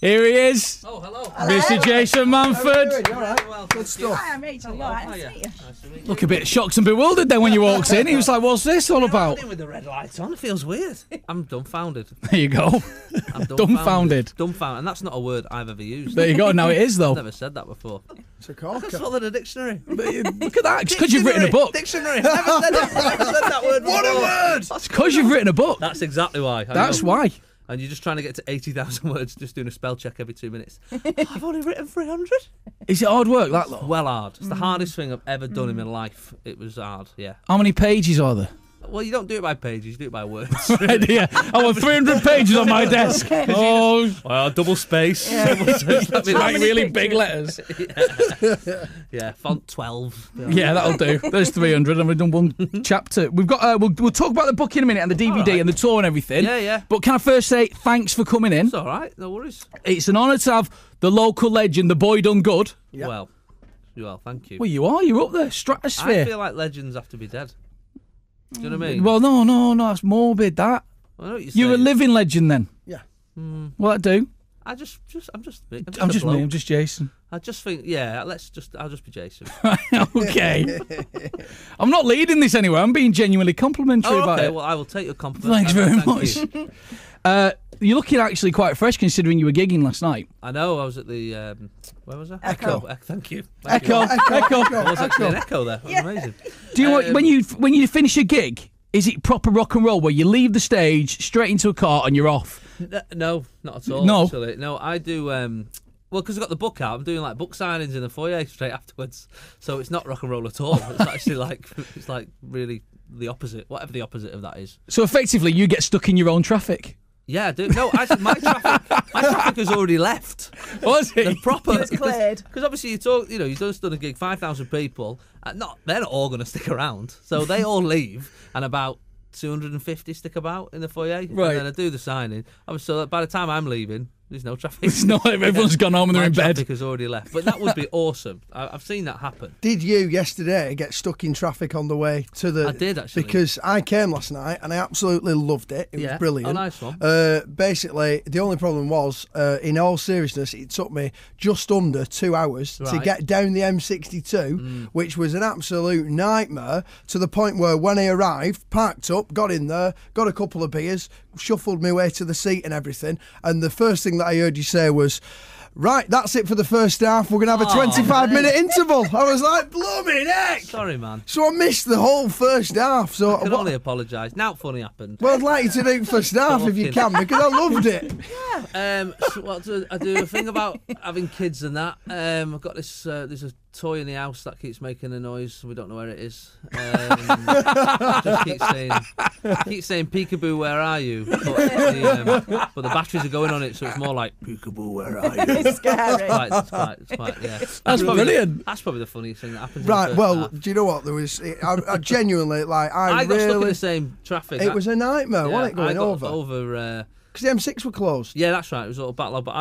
Here he is. Oh, hello. Mr. Jason Manford. All right. Well, Good stuff. Hi, I'm Rachel. You all right? Nice to meet you. Nice to meet you. Look a bit shocked and bewildered then when you walked in. He was like, what's this all about? With the red lights on, it feels weird. I'm dumbfounded. There you go. I'm Dumbfounded. Dumbfounded, and that's not a word I've ever used. There you go. Now it is, though. I've never said that before. It's a I corker. can spell it in a dictionary. Look at that. It's because you've written a book. Dictionary. Never said that word before. What a word! It's because you've written a book. That's exactly why. I That's know. why. And you're just trying to get to 80,000 words, just doing a spell check every 2 minutes. I've only written 300. Is it hard work, that, though? Well hard. It's the hardest thing I've ever done in my life. It was hard, yeah. How many pages are there? Well, you don't do it by pages, you do it by words. Right, yeah. I want 300 pages on my desk. Oh, Well, double space. Yeah. that's like really big letters. Yeah, font 12. Yeah, that'll do. There's 300, and we've done one chapter. We've got. We'll talk about the book in a minute and the DVD All right. and the tour and everything. Yeah, yeah. But can I first say thanks for coming in? It's all right, no worries. It's an honour to have the local legend, the boy done good. Yeah. Well, thank you. Well, you are. You're up there, I stratosphere. feel like legends have to be dead. Do you know what I mean? Well, no, that's morbid. That I know what you're you're a saying. living legend then. Yeah. What I do? I'm just I'm a just bloke. me. I'm just Jason. I just think, yeah. I'll just be Jason. Okay. I'm not leading this anywhere. I'm being genuinely complimentary Oh, about okay. it. Well, I will take your compliment. Thanks very Thank much. you. You're looking actually quite fresh considering you were gigging last night. I know. I was at the where was I? Echo. Thank you. Echo. I was actually an Echo there. That was amazing. Do you when you finish a gig? Is it proper rock and roll where you leave the stage straight into a car and you're off? No, not at all. No? Actually. No, I do. Well, because I've got the book out, I'm doing like book signings in the foyer straight afterwards. So it's not rock and roll at all. It's actually it's like really the opposite, whatever the opposite of that is. So effectively, you get stuck in your own traffic. Yeah, I do. No, actually, my traffic has already left. Was The it? It proper was cleared. because obviously you've just done a gig, 5,000 people. They're not all going to stick around, so they all leave, and about 250 stick about in the foyer. Right. And then I do the signing. So by the time I'm leaving, there's no traffic. It's not. Everyone's gone home and they're My in bed. traffic has already left, but that would be awesome. I've seen that happen. Did you yesterday get stuck in traffic on the way to the? I did, actually. Because I came last night and I absolutely loved it. It was brilliant. Oh, nice one. Basically, the only problem was, in all seriousness, it took me just under 2 hours to Right. get down the M62, which was an absolute nightmare. To the point where when I arrived, parked up, got in there, got a couple of beers, shuffled my way to the seat and everything, and the first thing that I heard you say was, "Right, that's it for the first half. We're going to have a 25-minute interval." I was like, blooming heck! Sorry, man. So I missed the whole first half. So I can only apologise. Now, funny happened. well, I'd like you to do first half if you can, because I loved it. So what I do a thing about having kids and that. I've got this. There's a toy in the house that keeps making a noise. We don't know where it is. Just keeps saying, "Peekaboo, where are you?" But the batteries are going on it, so it's more like "Peekaboo, where are you?" It's scary. It's quite, yeah. That's brilliant. That's probably the funniest thing that happens. Right, well, do you know what? There was, I genuinely, like, I got stuck in really, the same traffic. it was a nightmare, wasn't it, going I got over? Because the M6 were closed. Yeah, that's right. It was all backlog. But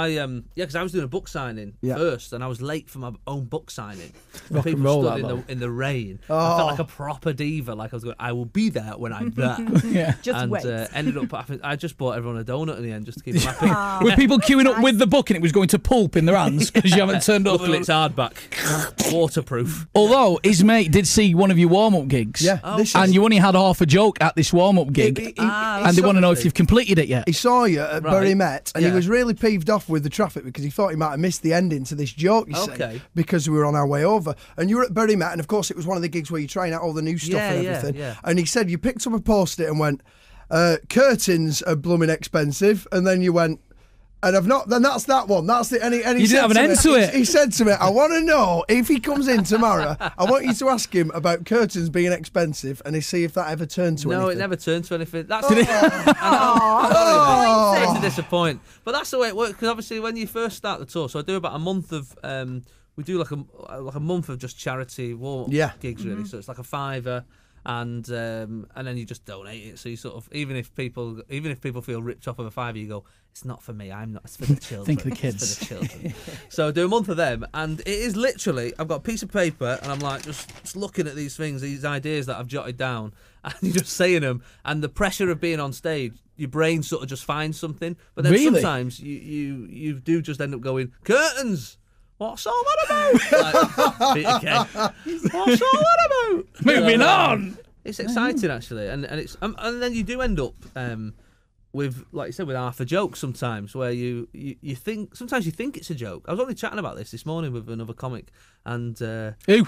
because I was doing a book signing Yeah. first, and I was late for my own book signing. Rock and People roll stood that, in the rain. Oh. I felt like a proper diva. Like I was going, I will be there when I'm there. Yeah. Just and wait. Ended up. I just bought everyone a donut in the end just to keep them happy. With people queuing up with the book and it was going to pulp in their hands because you haven't turned up. Luckily, it's hardback, waterproof. Although his mate did see one of your warm-up gigs. Yeah, Oh, this And is, you only had half a joke at this warm-up gig. And they want to know if you've completed it yet. he saw you at Right. Bury Met, and he Yeah. was really peeved off with the traffic because he thought he might have missed the ending to this joke, you see, Okay. because we were on our way over. And you were at Bury Met, and of course it was one of the gigs where you're trying out all the new stuff Yeah, and yeah, everything. yeah. And he said you picked up a post-it and went, curtains are blooming expensive, and then you went, and I've not. Then that's that one. That's the. And he You didn't said have an end to it. He said to me, "I want to know if he comes in tomorrow. I want you to ask him about curtains being expensive, and see if that ever turned to anything." No, it never turned to anything. That's Oh. Sorry to disappoint, but that's the way it works. Because obviously, when you first start the tour, so I do about a month of. We do like a month of just charity warm-up Yeah. gigs really. So it's like a £5, And then you just donate it. So you sort of even if people feel ripped off of a £5, you go, it's not for me. I'm not. It's for the children. Think of the kids. It's for the children. So I do a month of them, and it is literally I've got a piece of paper, and I'm like just looking at these things, these ideas that I've jotted down, and you're just saying them, and the pressure of being on stage, your brain sort of just finds something. But then sometimes you do just end up going, curtains. What's all that about? Peter Kay. What's all that about? Moving on. It's exciting actually, and then you do end up with, like you said, with half a joke sometimes, where you think sometimes you think it's a joke. I was only chatting about this morning with another comic, and who?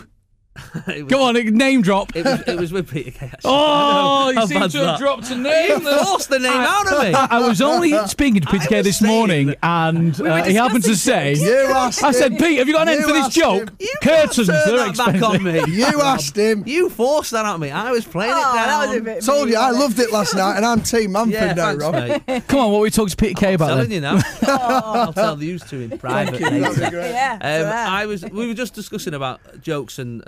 Go on, name drop. It was with Peter Kay. Actually. Oh, you seem to have dropped a name. Forced the name out of me. I was only speaking to Peter Kay this morning, and he happened to say, I said, Pete, have you got an end for this joke? Curtains, they're expensive. Back on me. You asked him. You forced that out of me. I was playing it down. That was a bit Told you, mean, I loved it last night, and I'm Team Manford now, thanks, Rob. mate. Come on, what we talk to Peter Kay about I'm telling then? you now. I'll tell the to in private. That'd be great. Yeah. We were just discussing about jokes and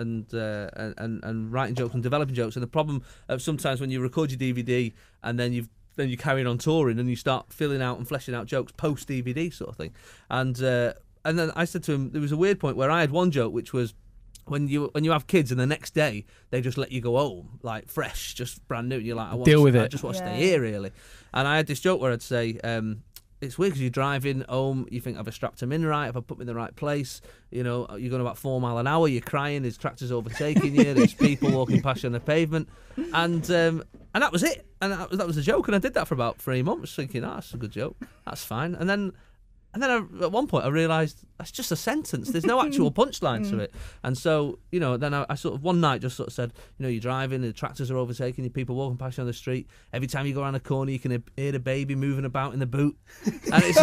writing jokes and developing jokes, and the problem of sometimes when you record your DVD and then you're carrying on touring and you start filling out and fleshing out jokes post DVD sort of thing, and then I said to him there was a weird point where I had one joke which was when you have kids and the next day they just let you go home like fresh, just brand new, and you're like, I just want to stay here really. And I had this joke where I'd say, it's weird because you're driving home, you think, have I strapped him in right? Have I put him in the right place? You know, you're going about 4 miles an hour, you're crying, his tractor's overtaking you, there's people walking past you on the pavement. And that was it. And that was a joke. And I did that for about 3 months thinking, that's a good joke. That's fine. And then at one point I realised that's just a sentence. There's no actual punchline to it. And so, you know, then I sort of one night just sort of said, you know, you're driving, the tractors are overtaking you, people walking past you on the street. Every time you go around a corner, you can hear the baby moving about in the boot. And it's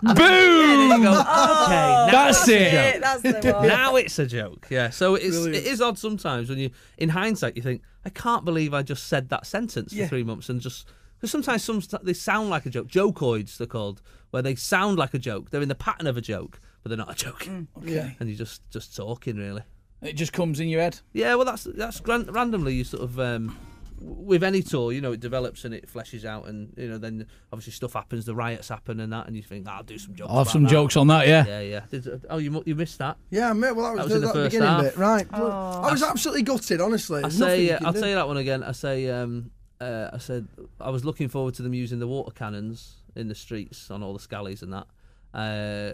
Boom! you go, okay, That's it. That's the one. now it's a joke. Yeah. So it is odd sometimes when in hindsight, you think, I can't believe I just said that sentence for 3 months and just. Because sometimes they sound like a joke. Jokoids, they're called, where they sound like a joke. They're in the pattern of a joke, but they're not a joke. Okay. And you're just talking, really. It just comes in your head. Yeah, well, that's randomly. You sort of with any tour, you know, it develops and it fleshes out, and you know, then obviously stuff happens, the riots happen and that, and you think, I'll do some jokes. I'll have some jokes on that, yeah. Yeah. You missed that. Yeah, mate. Well, that was in the that first beginning half. bit, right? I was absolutely gutted, honestly. I'll tell you that one again. I said I was looking forward to them using the water cannons in the streets on all the scallies and that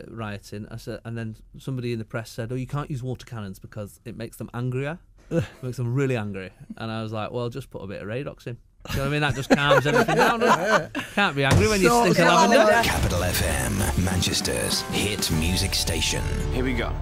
rioting. I said, and then somebody in the press said, "Oh, you can't use water cannons because it makes them angrier. It makes them really angry." And I was like, "Well, just put a bit of Radox in. You know what I mean? That just calms everything down. Can't be angry when you stink of lavender." Capital FM, Manchester's hit music station. Here we go.